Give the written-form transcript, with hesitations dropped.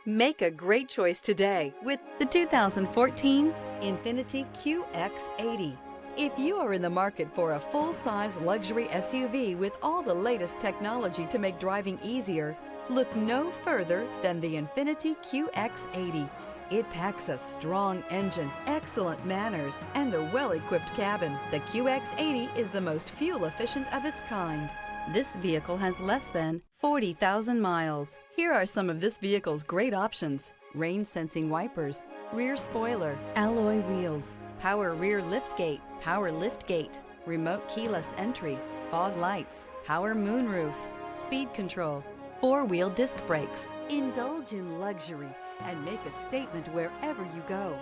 Make a great choice today with the 2014 Infiniti Qx80. If you are in the market for a full-size luxury SUV with all the latest technology to make driving easier, look no further than the Infiniti Qx80. It packs a strong engine, excellent manners, and a well-equipped cabin. The Qx80 is the most fuel-efficient of its kind. This vehicle has less than 40,000 miles. Here are some of this vehicle's great options: rain-sensing wipers, rear spoiler, alloy wheels, power rear liftgate, remote keyless entry, fog lights, power moonroof, speed control, four-wheel disc brakes. Indulge in luxury and make a statement wherever you go.